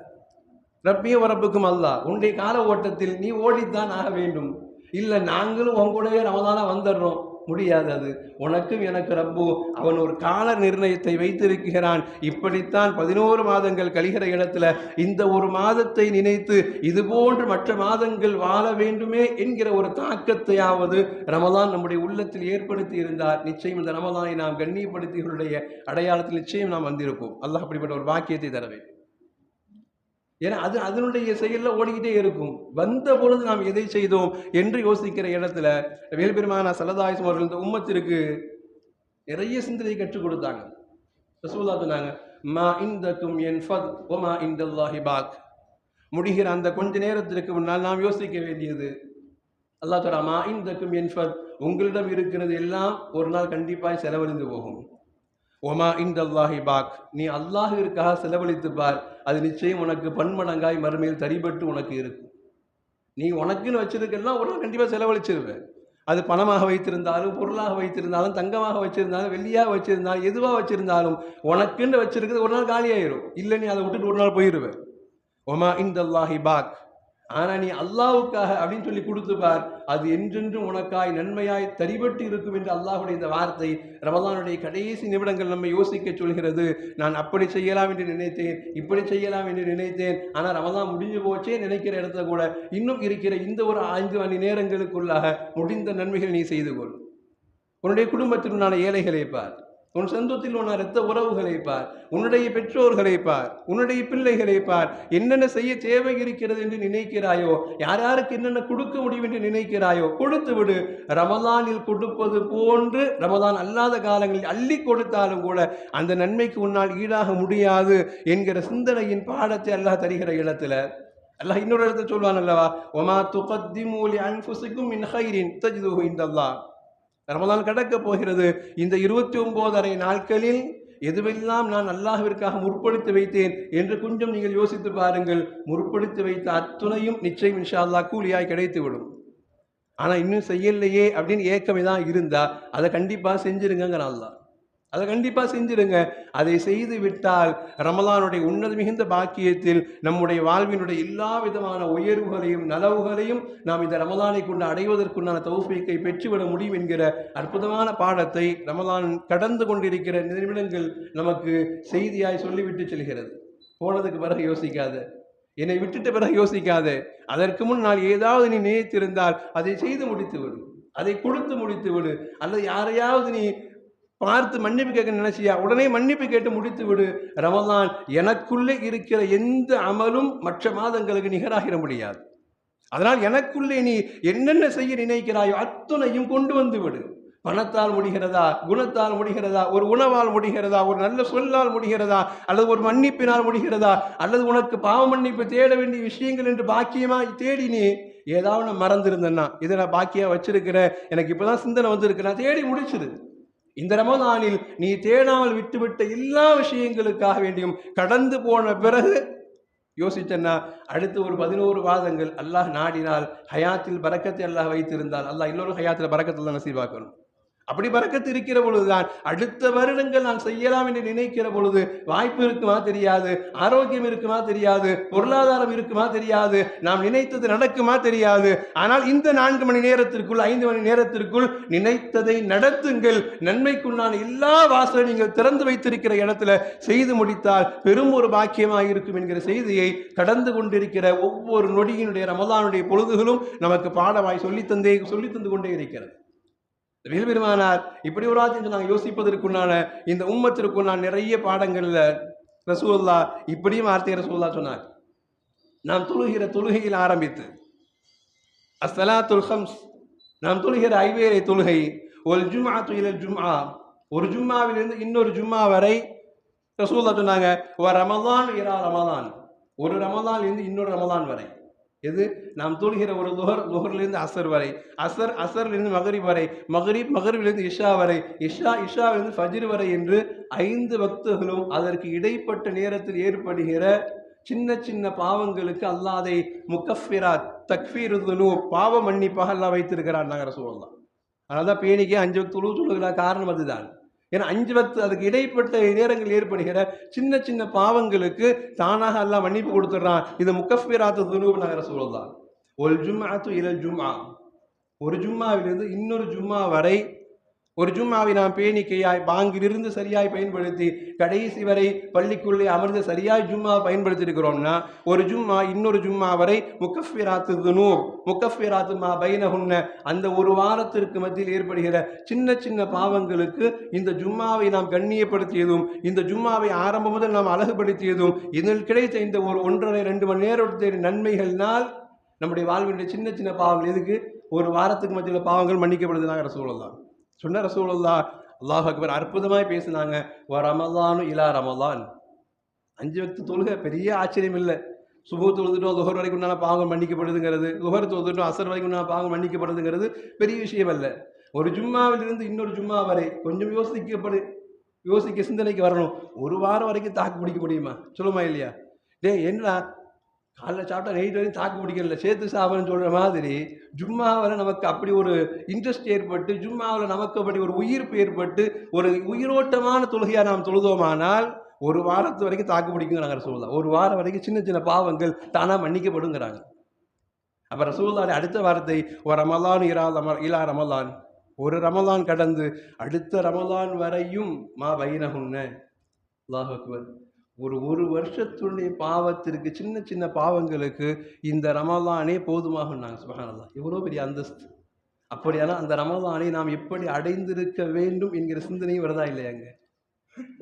ரப்பியும் வரப்புக்கும் அல்லாஹ், உன்னுடைய கால ஓட்டத்தில் நீ ஓடித்தான் ஆக வேண்டும். இல்லை நாங்களும் உன் கூடவே ரமலானா வந்துடுறோம், முடியாது. அது உனக்கும் எனக்கு ரப்பு அவன் ஒரு கால நிர்ணயத்தை வைத்திருக்கிறான். இப்படித்தான் 11 மாதங்கள் கழிகிற இடத்துல இந்த ஒரு மாதத்தை நினைத்து இதுபோன்று மற்ற மாதங்கள் வாழ வேண்டுமே என்கிற ஒரு தாக்கத்தையாவது ரமலான் நம்முடைய உள்ளத்தில் ஏற்படுத்தி இருந்தால் நிச்சயம் இந்த ரமலானை நாம் கண்ணியப்படுத்திகளுடைய அடையாளத்தில் நிச்சயம் நாம் வந்திருப்போம். அல்லாஹ் அப்படிப்பட்ட ஒரு பாக்கியத்தை தர வேண்டும். ஏன்னா அது அதனுடைய செயலில் ஓடிக்கிட்டே இருக்கும். வந்த பொழுது நாம் எதை செய்தோம் என்று யோசிக்கிற இடத்துல வேல்பெருமானா ஸல்லல்லாஹு அலைஹி வஸல்லம் அவர்கள் இந்த உம்மத்திற்கு நிறைய சிந்தனை கற்றுக் கொடுத்தாங்க. ரசூலுல்லாஹ் சொன்னாங்க, மா இந்தக்கும் யன்ஃபத் வ மா இந்தல்லாஹி பாக். முடிகிற அந்த கொஞ்ச நேரத்திற்கு முன்னால் நாம் யோசிக்க வேண்டியது, அல்லாஹ் தஆலா மா இந்தக்கும் யன்ஃபத், உங்களிடம் இருக்கிறது எல்லாம் ஒரு நாள் கண்டிப்பாக செலவழிந்து போகும். ஒமா இந்தல்லாஹி பாக், நீ அல்லாஹ்விற்காக செலவழித்து பார், அது நிச்சயம் உனக்கு பன்மடங்காய் மறுமையில் தரிபட்டு உனக்கு இருக்கும். நீ உனக்குன்னு வச்சிருக்கலாம் ஒரு நாள் கண்டிப்பாக செலவழிச்சிருவேன். அது பணமாக வைத்திருந்தாலும் பொருளாக வைத்திருந்தாலும் தங்கமாக வச்சிருந்தாலும் வெள்ளியாக வச்சிருந்தாலும் எதுவாக வச்சிருந்தாலும் உனக்குன்னு வச்சிருக்கிறது ஒரு நாள் காலியாயிரும். இல்லை நீ அதை விட்டுட்டு ஒரு நாள் போயிடுவேன். ஒமா இந்தல்லாஹி பாக், ஆனால் நீ அல்லாஹ்வுக்காக அப்படின்னு சொல்லி கொடுத்து பார், அது என்றென்றும் உனக்காய் நன்மையாய் தரிபட்டு இருக்கும் என்று அல்லாஹ்வுடைய இந்த வார்த்தை ரமலானுடைய கடைசி நிமிடங்கள் நம்மை யோசிக்க சொல்கிறது. நான் அப்படி செய்யலாம் என்று நினைத்தேன், இப்படி செய்யலாம் என்று நினைத்தேன், ஆனால் ரமலான் முடிஞ்சு போச்சே நினைக்கிற இடத்துல கூட இன்னும் இருக்கிற இந்த ஒரு 5 மணி நேரங்களுக்குள்ளாக முடிந்த நன்மைகள் நீ செய்து கொள். உன்னுடைய குடும்பத்தில் உண்டான ஏழைகளை பார், உன் சொந்தத்தில் உள்ள இரத்த உறவுகளை பார், உன்னுடைய பெற்றோர்களை பார், உன்னுடைய பிள்ளைகளை பார். என்னென்ன செய்ய தேவை இருக்கிறது என்று நினைக்கிறாயோ, யார் யாருக்கு என்னென்ன கொடுக்க முடியும் என்று நினைக்கிறாயோ கொடுத்து விடு. ரமலானில் கொடுப்பது போன்று ரமலான் அல்லாத காலங்களில் அள்ளி கொடுத்தாலும் கூட அந்த நன்மைக்கு உன்னால் ஈடாக முடியாது என்கிற சிந்தனையின் பாடத்தை அல்லாஹ் தருகிற இடத்துல அல்லாஹ் இன்னொரு இடத்துல சொல்வான் அல்லவா, ஒமா துகத்திமு லி அன்ஃபுசிக்கும் மின் கைரின் தஜிதுஹு இன்தல்லாஹ். ரமலான் கடக்க போகிறது. இந்த 29 நாட்களில் எதுவெல்லாம் நான் அல்லாஹ்விற்காக முற்படுத்தி வைத்தேன் என்று கொஞ்சம் நீங்கள் யோசித்து பாருங்கள். முற்படுத்தி வைத்த அத்துணையும் நிச்சயம் இன்ஷா அல்லாஹ் கூலியாய் கிடைத்துவிடும். ஆனால் இன்னும் செய்யலையே அப்படின்னு ஏக்கமே தான் இருந்தா அதை கண்டிப்பாக செஞ்சிருங்கிற அல்லாஹ், அதை கண்டிப்பாக செஞ்சிருங்க. அதை செய்து விட்டால் ரமலானுடைய உன்னத மிகுந்த பாக்கியத்தில் நம்முடைய வாழ்வினுடைய எல்லா விதமான உயர்வுகளையும் நலவுகளையும் நாம் இந்த ரமலானை கொண்டு அடைவதற்குண்டான தௌஃபீக்கை பெற்றுவிட முடியும் என்கிற அற்புதமான பாடத்தை ரமலான் கடந்து கொண்டிருக்கிற நிமிடங்கள் நமக்கு செய்தியாய் சொல்லிவிட்டு செல்கிறது. போனதுக்கு பிறகு யோசிக்காத, என்னை விட்டுட்ட பிறகு யோசிக்காத, அதற்கு முன் நான் ஏதாவது நீ நினைத்திருந்தால் அதை செய்து முடித்து விடு, அதை கொடுத்து முடித்து விடு. அல்லது யாரையாவது நீ பார்த்து மன்னிப்பு கேட்க நினைச்சியா, உடனே மன்னிப்பு கேட்டு முடித்து விடு. ரமலான் எனக்குள்ளே இருக்கிற எந்த அமலும் மற்ற மாதங்களுக்கு நிகராகிட முடியாது. அதனால் எனக்குள்ளே நீ என்னென்ன செய்ய நினைக்கிறாயோ அத்துணையும் கொண்டு வந்து விடு. பணத்தால் முடிகிறதா, குணத்தால் முடிகிறதா, ஒரு உணவால் முடிகிறதா, ஒரு நல்ல சொல்லால் முடிகிறதா, அல்லது ஒரு மன்னிப்பினால் முடிகிறதா, அல்லது உனக்கு பாவ மன்னிப்பு தேட வேண்டிய விஷயங்கள் என்று பாக்கியமாக தேடி நீ ஏதாவது நான் மறந்துருந்தேன்னா இதை நான் பாக்கியாக வச்சிருக்கிறேன், எனக்கு இப்போதான் சிந்தனை வந்திருக்கு, நான் தேடி முடிச்சிரு. இந்த ரமலானில் நீ தேடாமல் விட்டுவிட்ட எல்லா விஷயங்களுக்காக வேண்டியும் கடந்து போன பிறகு யோசிச்சன்னா அடுத்து ஒரு 11 மாதங்கள் அல்லாஹ் நாடினால் ஹயாத்தில் பரக்கத்தை அல்லாஹ் வைத்திருந்தால், அல்லாஹ் எல்லோரும் ஹயாத்தில் பரக்கத்தில் தான் நசீபாக்கணும். அப்படி பரக்கத்து இருக்கிற பொழுதுதான் அடுத்த வருடங்கள் நான் செய்யலாம் என்று நினைக்கிற பொழுது வாய்ப்பு இருக்குமா தெரியாது, ஆரோக்கியம் இருக்குமா தெரியாது, பொருளாதாரம் இருக்குமா தெரியாது, நாம் நினைத்தது நடக்குமா தெரியாது. ஆனால் இந்த 4 மணி நேரத்திற்குள் 5 மணி நேரத்திற்குள் நினைத்ததை நடத்துங்கள். நன்மைக்குள்ளான எல்லா வாசலை நீங்கள் திறந்து வைத்திருக்கிற இடத்துல செய்து முடித்தால் பெரும் ஒரு பாக்கியமாக இருக்கும் என்கிற செய்தியை கடந்து கொண்டிருக்கிற ஒவ்வொரு நொடியினுடைய ரமலானுடைய பொழுதுகளும் நமக்கு பாடமாய் சொல்லி தந்து கொண்டே இருக்கிறது. பெருமானார் இப்படி ஒரு ஆச்சு நாங்கள் யோசிப்பதற்குண்டான இந்த உம்மத்திற்குண்டான நிறைய பாடங்கள்ல ரசூலுல்லாஹ் இப்படியும் வார்த்தை ரசூலுல்லாஹ் சொன்னார். நாம் தொழுகிற தொழுகையில் ஆரம்பித்து அஸ்ஸலாத்துல் ஹம்ஸ், நாம் தொழுகிற ஐவேளை தொழுகை, ஒல் ஜும்ஆத்து இலல் ஜும்ஆ, ஒரு ஜும்மாவிலிருந்து இன்னொரு ஜும்மா வரை ரசூலுல்லாஹ் சொன்னாங்க. ரமலான் இலா ரமலான், ஒரு ரமலானிலிருந்து இன்னொரு ரமலான் வரை. எது நாம் தொழுகிற ஒரு லுஹர்லேருந்து அசர் வரை, அசர்லேருந்து மகரிப் வரை, மகரிபிலிருந்து இஷா வரை, இஷாவிலிருந்து ஃபஜ்ர் வரை என்று 5 வக்துகளும் அதற்கு இடைப்பட்ட நேரத்தில் ஏற்படுகிற சின்ன சின்ன பாவங்களுக்கு அல்லாஹ் அதை முகஃபிராத் தக்ஃபீரு துனூப் பாவ மன்னிப்பாக அல்லாஹ் வைத்திருக்கிறார் நாங்கள் ரசூலுல்லாஹ். அதனால தான் பேணிக்கே 5 வக்து தொழுது சொல்லுகிற காரணம் அதுதான். ஏன்னா 5 வக்து அதுக்கு இடைப்பட்ட நேரங்கள் ஏற்படுகிற சின்ன சின்ன பாவங்களுக்கு தானாக அல்லாஹ் மன்னிப்பு கொடுத்துட்றான். இது முகஃபிராத்து துனூப் நாங்கள் ரசூலுல்லாஹ். ஒல் ஜும்ஆத்து இலல் ஜும்ஆ, ஒரு ஜும்மாவிலிருந்து இன்னொரு ஜும்மா வரை, ஒரு ஜும்மாவை நாம் பேணிக்கையாய் பாங்கிலிருந்து சரியாய் பயன்படுத்தி கடைசி வரை பள்ளிக்குள்ளே அமர்ந்து சரியாய் ஜும்மா பயன்படுத்தி இருக்கிறோம்னா ஒரு ஜும்மா இன்னொரு ஜும்மா வரை முகஃபிராத்து துனூப், முகஃபிராத்து மா பைனஹுன்ன, அந்த ஒரு வாரத்திற்கு மத்தியில் ஏற்படுகிற சின்ன சின்ன பாவங்களுக்கு இந்த ஜும்மாவை நாம் கண்ணியப்படுத்தியதும் இந்த ஜும்மாவை ஆரம்பம் முதல் நாம் அழகுபடுத்தியதும் இதில் கிடைத்த இந்த ஒரு 1.5-2 மணி நேரத்தின் நன்மைகள்னால் நம்முடைய வாழ்வினுடைய சின்ன சின்ன பாவங்கள் எதுக்கு ஒரு வாரத்துக்கு மத்தியில் பாவங்கள் மன்னிக்கப்படுதுனாங்க ரசூலுல்லாஹ் சொன்ன. ரசூலுல்லாஹ் அல்லாஹ் அக்பர் அற்புதமாய் பேசினாங்க. ரமலானு இலா ரமலான், 5 வக்து தொழுகை பெரிய ஆச்சரியம் இல்லை. சுபு தொழுதுட்டோம் லுஹர் வரைக்கும் உண்டான பாவங்கள் மன்னிக்கப்படுதுங்கிறது, லுஹர் தொழுதுட்டோம் அசர் வரைக்கும் உண்டான பாவங்கள் மன்னிக்கப்படுதுங்கிறது பெரிய விஷயம் அல்ல. ஒரு ஜும்மாவிலிருந்து இன்னொரு ஜும்மா வரை கொஞ்சம் யோசிக்க சிந்தனைக்கு வரணும். ஒரு வாரம் வரைக்கும் தாக்கு பிடிக்க முடியுமா? சொல்லுமா இல்லையா? என்ன காலைல சாப்பிட்டா நைட் வரைக்கும் தாக்கு பிடிக்கல, சேர்த்து சாப்பிட்றன்னு சொல்கிற மாதிரி ஜும்மாவில் நமக்கு அப்படி ஒரு இன்ட்ரெஸ்ட் ஏற்பட்டு, ஜும்மாவில் நமக்கு அப்படி ஒரு உயிர்ப்பு ஏற்பட்டு ஒரு உயிரோட்டமான தொழுகையாக நாம் தொழுதோமானால் ஒரு வாரத்து வரைக்கும் தாக்கு பிடிக்குங்கிறாங்க ரசூலுல்லாஹ். ஒரு வாரம் வரைக்கும் சின்ன சின்ன பாவங்கள் தானாக மன்னிக்கப்படுங்கிறாங்க. அப்போ ரசூலுல்லாஹ் அடுத்த வார்த்தை ரமலான் இலா ரமலான், ஒரு ரமலான் கடந்து அடுத்த ரமலான் வரையும் மா பைனஹுன்ன. அல்லாஹ் அக்பர். ஒரு வருஷத்துடைய பாவத்திற்கு சின்ன சின்ன பாவங்களுக்கு இந்த ரமலானே போதுமாகும்னாங்க. சுப்ஹானல்லாஹ், எவ்வளோ பெரிய அந்தஸ்து. அப்படியானா அந்த ரமலானை நாம் எப்படி அடைந்திருக்க வேண்டும் என்கிற சிந்தனையும் வருதா இல்லையாங்க?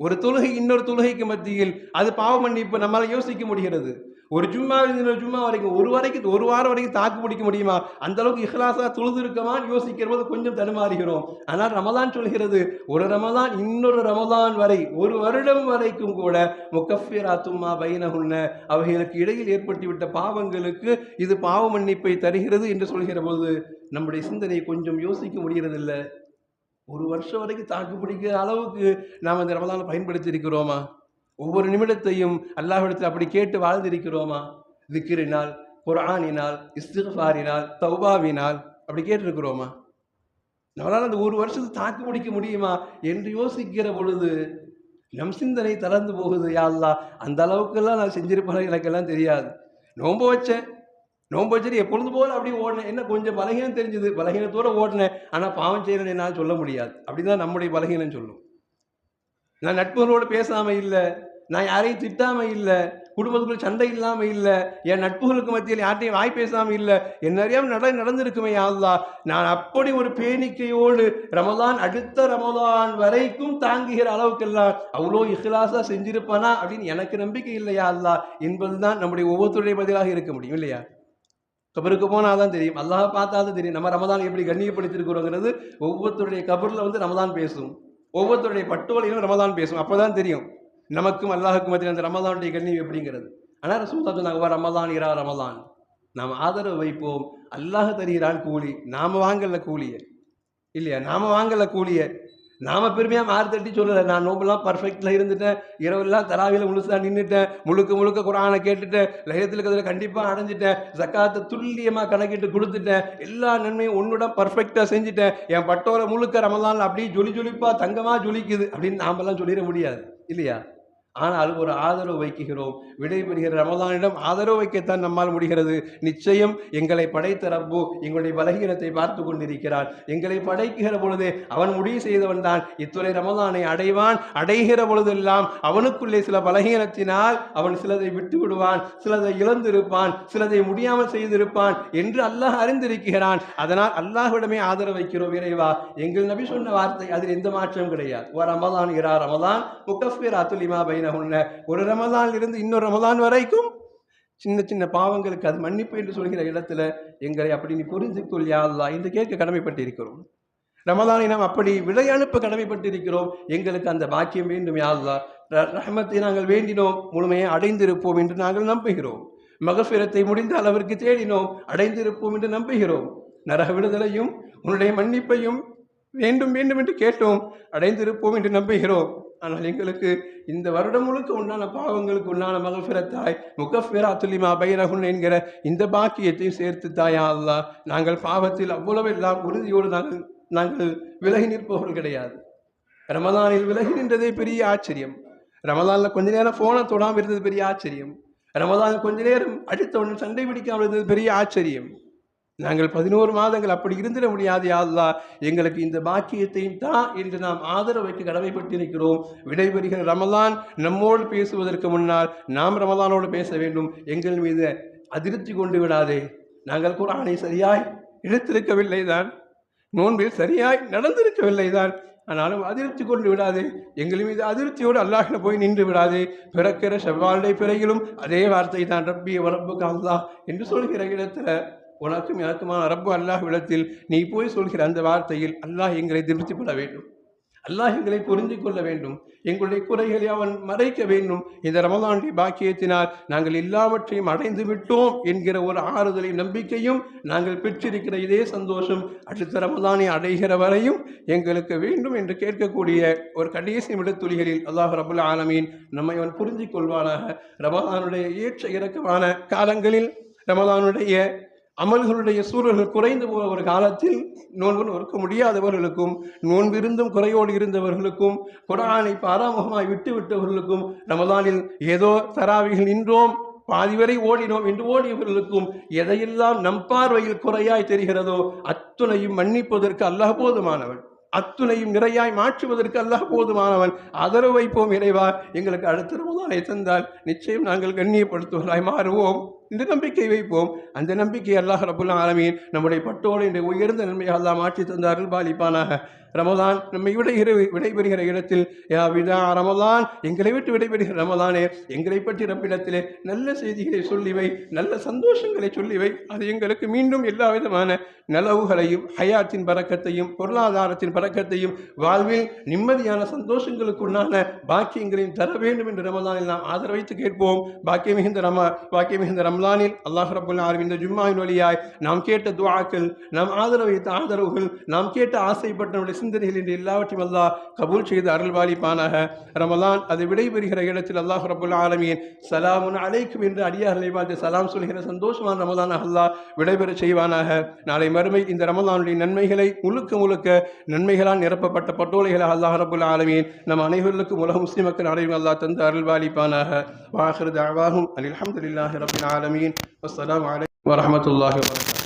ஒரு தொழுகை இன்னொரு தொழுகைக்கு மத்தியில் அது பாவ மன்னிப்பு நம்மளால யோசிக்க முடிகிறது. ஒரு ஜும்மாவில் இன்னொரு ஜும்மா வரைக்கும் ஒரு வாரம் வரைக்கும் தாக்கு பிடிக்க முடியுமா? அந்த அளவுக்கு இஹ்லாஸா தொழுது இருக்கமான்னு யோசிக்கிற போது கொஞ்சம் தடுமாறுகிறோம். ஆனால் ரமலான் சொல்கிறது ஒரு ரமலான் இன்னொரு ரமலான் வரை, ஒரு வருடம் வரைக்கும் கூட முகஃபிராத்தும் மா பைனஹுன்ன, அவைகளுக்கு இடையில் ஏற்பட்டுவிட்ட பாவங்களுக்கு இது பாவ மன்னிப்பை தருகிறது என்று சொல்கிற போது நம்முடைய சிந்தனை கொஞ்சம் யோசிக்க முடிகிறதில்லை. ஒரு வருஷம் வரைக்கும் தாக்கு பிடிக்கிற அளவுக்கு நாம் அந்த ரமலானை பயன்படுத்தி இருக்கிறோமா? ஒவ்வொரு நிமிடத்தையும் அல்லாஹ்விடத்தில் அப்படி கேட்டு வாழ்ந்திருக்கிறோமா? திக்ரினால், குர்ஆனினால், இஸ்திக்ஃபாரினால், தௌபாவினால் அப்படி கேட்டிருக்கிறோமா? நம்மளால் அந்த ஒரு வருஷத்தை தாக்கு பிடிக்க முடியுமா என்று யோசிக்கிற பொழுது நம் சிந்தனை தளர்ந்து போகுது. யா அல்லாஹ், அந்த அளவுக்கெல்லாம் நான் செஞ்சிருப்பேன், எனக்கெல்லாம் தெரியாது. நோன்பு வச்சுட்டு எப்பொழுது போல அப்படி ஓடினேன், என்ன கொஞ்சம் பலகீனம் தெரிஞ்சது, பலகீனத்தோடு ஓடினேன், ஆனால் பாவம் செய்யணும்னு என்னால் சொல்ல முடியாது. அப்படிதான் நம்முடைய பலகீனம் சொல்லும். நான் நட்புகளோடு பேசாமல் இல்லை, நான் யாரையும் திட்டாமல் இல்லை, குடும்பத்துக்குள்ள சண்டை இல்லாமல் இல்லை, என் நட்புகளுக்கு மத்தியில் யார்ட்டையும் வாய் பேசாமல் இல்லை, என்ன அறியாமல் நடந்திருக்குமே. யா அல்லாஹ், நான் அப்படி ஒரு பேணிக்கையோடு ரமலான் அடுத்த ரமலான் வரைக்கும் தாங்குகிற அளவுக்கெல்லாம் அவ்வளோ இஹ்லாஸாக செஞ்சிருப்பானா அப்படின்னு எனக்கு நம்பிக்கை இல்லையா அல்லாஹ் என்பதுதான் நம்முடைய ஒவ்வொருத்தருடைய பதிலாக இருக்க முடியும் இல்லையா? கபருக்கு போனால் தான் தெரியும், அல்லாஹ் பார்த்தா தான் தெரியும் நம்ம ரமலான் எப்படி கண்ணியப்படுத்திருக்கிறோங்கிறது. ஒவ்வொருத்தருடைய கபரில் ரமலான் பேசும், ஒவ்வொருத்தருடைய பட்டுவலையிலும் ரமலான் பேசும். அப்போதான் தெரியும் நமக்கும் அல்லாஹுக்கும் மத்தியில் அந்த ரமலானுடைய கண்ணியம் எப்படிங்கிறது. ஆனால் ரசூலுல்லாஹ் சொன்னாங்க ரமலான் இரா ரமலான், நாம் ஆதரவு வைப்போம், அல்லாஹ் தருகிறான் கூலி, நாம் வாங்கல கூலிய இல்லையா? நாம் வாங்கல கூலிய, நாம பெருமையாக மாறு தட்டி சொல்லலை. நான் நோம்பெல்லாம் பர்ஃபெக்டில் இருந்துட்டேன், இரவெல்லாம் தராவியில் முழுசாக நின்றுட்டேன், முழுக்க முழுக்க குரானை கேட்டுட்டேன், லைலத்தில் கதில் கண்டிப்பாக அடைஞ்சிட்டேன், ஜக்காத்தை துல்லியமாக கணக்கிட்டு கொடுத்துட்டேன், எல்லா நன்மையும் ஒன்றுடன் பர்ஃபெக்டாக செஞ்சுட்டேன், என் பட்டோரை முழுக்க ரமலான் அப்படியே ஜொலிப்பா தங்கமாக ஜொலிக்குது அப்படின்னு நாமெல்லாம் சொல்லிட முடியாது இல்லையா? ஆனால் ஒரு ஆதரவு வைக்கிறோம். விடைபெறுகிற ரமலானிடம் ஆதரவு வைக்கத்தான் நம்மால் முடிகிறது. நிச்சயம் எங்களை படைத்த ரப்பு எங்களுடைய பலகீனத்தை பார்த்து கொண்டிருக்கிறான். எங்களை படைக்கிற பொழுது அவன் முடிவு செய்தவன் தான் இத்துறை ரமலானை அடைவான். அடைகிற பொழுதெல்லாம் அவனுக்குள்ளே சில பலகீனத்தினால் அவன் சிலதை விட்டு விடுவான், சிலதை இழந்திருப்பான், சிலதை முடியாமல் செய்திருப்பான் என்று அல்லாஹ் அறிந்திருக்கிறான். அதனால் அல்லாஹ்விடமே ஆதரவு வைக்கிறோம். இறைவா, எங்கள் நபி சொன்ன வார்த்தை, அதில் எந்த மாற்றம் கிடையாது. ரமலான் இரா ரமலான் முகஃபிராத்துல் லிமா பைனஹுன்ன. ஒரு ரமலான் இருந்து இன்னொரு ரமலான் வரைக்கும் சின்ன சின்ன பாவங்களுக்கு அது மன்னிப்பு என்று சொல்கிற இடத்துல எங்களை அப்படி நீ புரிஞ்சு கொள் யா அல்லாஹ் என்று கேட்க கடமைப்பட்டிருக்கிறோம். ரமலானை நாம் அப்படி விடை அனுப்ப கடமைப்பட்டிருக்கிறோம். எங்களுக்கு அந்த பாக்கியம் வேண்டும் யா அல்லாஹ். ரஹ்மத்தை நாங்கள் வேண்டினோம், முழுமையை அடைந்திருப்போம் என்று நாங்கள் நம்புகிறோம். மகஃபிரத்தை முடிந்த அளவிற்கு தேடினோம், அடைந்திருப்போம் என்று நம்புகிறோம். நரக விடுதலையும் உன்னுடைய மன்னிப்பையும் வேண்டும் வேண்டும் என்று கேட்டோம், அடைந்திருப்போம் என்று நம்புகிறோம். ஆனால் எங்களுக்கு இந்த வருடம் முழுக்க உண்டான பாவங்களுக்கு உண்டான மகஃபிரத்தாய் முகஃபிராத்துல் லிமா பைனஹுன்ன என்கிற இந்த பாக்கியத்தை சேர்த்து தாயா அல்லாஹ். நாங்கள் பாவத்தில் அவ்வளவு எல்லாம் உறுதியோடு நாங்கள் விலகி நிற்பவர்கள் கிடையாது. ரமலானில் விலகி நின்றதே பெரிய ஆச்சரியம். ரமலானில் கொஞ்ச நேரம் போனை தொடாமல் இருந்தது பெரிய ஆச்சரியம். ரமலானில் கொஞ்ச நேரம் அடுத்தவன் சண்டை பிடிக்காமல் இருந்தது பெரிய ஆச்சரியம். நாங்கள் 11 மாதங்கள் அப்படி இருந்திட முடியாது யா அல்லாஹ். எங்களுக்கு இந்த பாக்கியத்தையும் தான் என்று நாம் ஆதரவு வைக்க கடமைப்பட்டிருக்கிறோம். விடைபெறுகிற ரமலான் நம்மோடு பேசுவதற்கு முன்னால் நாம் ரமலானோடு பேச வேண்டும். எங்கள் மீது அதிருப்தி கொண்டு விடாதே. நாங்கள் குர்ஆனை சரியாய் எடுத்திருக்கவில்லை தான், நோன்பில் சரியாய் நடந்திருக்கவில்லை தான், ஆனாலும் அதிருப்தி கொண்டு விடாதே. எங்கள் மீது அதிருப்தியோடு அல்லாஹ்ல போய் நின்று விடாதே. பிறக்கிற செவ்வாழை பிறகிலும் அதே வார்த்தை தான், ரப்பி வரப்புக்கு அல்லாஹ் என்று சொல்கிற இடத்துல உனக்கும் எனக்குமான ரப்பு அல்லாஹ் இடத்தில் நீ போய் சொல்கிற அந்த வார்த்தையில் அல்லாஹ் எங்களை திருப்திப்பட வேண்டும். அல்லாஹ் எங்களை புரிந்து கொள்ள வேண்டும். எங்களுடைய குறைகளை அவன் மறைக்க வேண்டும். இந்த ரமலானுடைய பாக்கியத்தினால் நாங்கள் எல்லாவற்றையும் அடைந்து விட்டோம் என்கிற ஒரு ஆறுதலையும் நம்பிக்கையும் நாங்கள் பெற்றிருக்கிற இதே சந்தோஷம் அடுத்த ரமலானை அடைகிற வரையும் எங்களுக்கு வேண்டும் என்று கேட்கக்கூடிய ஒரு கடைசி விடத்துளிகளில் அல்லாஹ் ரபுல் ஆலமீன் நம்மை அவன் புரிந்து கொள்வானாக. ரமலானுடைய ஏற்ற இறக்கமான காலங்களில் ரமலானுடைய அமல்களுடைய சூழல்கள் குறைந்து போன ஒரு காலத்தில் நோன்பு நோக்க முடியாதவர்களுக்கும், நோன்பிருந்தும் குறையோடு இருந்தவர்களுக்கும், குர்ஆனை பாராமுகமாய் விட்டவர்களுக்கும், ரமலானில் ஏதோ தராவிகள் நின்றோம், பாதி வரை ஓடினோம் என்று ஓடியவர்களுக்கும் எதையெல்லாம் நம் பார்வையில் குறையாய் தெரிகிறதோ அத்துணையும் மன்னிப்பதற்கு அல்லாஹ் போதுமானவன். அத்துணையும் நிறையாய் மாற்றுவதற்கு அல்லாஹ் போதுமானவன். ஆதரவு வைப்போம் இறைவா. எங்களுக்கு அடுத்த ரமலானை தந்தால் நிச்சயம் நாங்கள் கண்ணியப்படுத்துவதாய் மாறுவோம் இந்த நம்பிக்கை வைப்போம். அந்த நம்பிக்கை அல்லாஹ் ரபுல் ஆலமீன் நம்முடைய பட்டோடு இந்த உயர்ந்த நன்மையை அல்லாஹ் மாற்றி தந்தார்கள் பாலிப்பானாக. ரமலான் நம்மை விடைபெறுகிற இடத்தில் யா விதா ரமலான், எங்களை விட்டு விடைபெறுகிற ரமலானே, எங்களை பற்றி ரப்பிடத்திலே நல்ல செய்திகளை சொல்லிவை, நல்ல சந்தோஷங்களை சொல்லிவை. அது எங்களுக்கு மீண்டும் எல்லா விதமான நலவுகளையும், ஹயாத்தின் பரக்கத்தையும், பொருளாதாரத்தின் பரக்கத்தையும், வாழ்வில் நிம்மதியான சந்தோஷங்களுக்குண்டான பாக்கியங்களையும் தர வேண்டும் என்று ரமலானில் நாம் ஆதரவைத்து கேட்போம். பாக்கிய மிகுந்த ரமலானில் அல்லாஹ் ரப்புல் ஆலமீன் இந்த ஜும்மாவின் வழியாய் நாம் கேட்ட துஆக்கள், நாம் ஆதரவு வைத்த ஆதரவுகள், நாம் கேட்ட ஆசைப்பட்ட சிந்தனைகள் என்று எல்லாவற்றையும் அல்லாஹ் கபூல் செய்து அருள்வாளிப்பானாக. ரமலான் அது விடைபெறுகிற இடத்தில் அல்லாஹ் ரப்புல் ஆலமீன் சலாமுன் அலைக்கும் என்று அடியார்களை பார்த்து சலாம் சொல்கிற சந்தோஷமான ரமலான் அல்லாஹ் விடைபெற செய்வானாக. நாளை மறுமை இந்த ரமலானுடைய நன்மைகளை முழுக்க நன்மைகளால் நிரப்பப்பட்ட பட்டோலைகளை அல்லாஹ் ரப்புல் ஆலமீன் நம் அனைவருக்கும் உலக முஸ்லிம் மக்கள் அனைவரும் அல்லாஹ் தந்து அருள்வாளிப்பானாக. வாஹிரு தஅவாஹும் அல்ஹம்துலில்லாஹி ரப்பில் ஆலமீன். வஸ்ஸலாமு அலைக்கும் வரஹ்மத்துல்லாஹி வபரகாத்துஹு.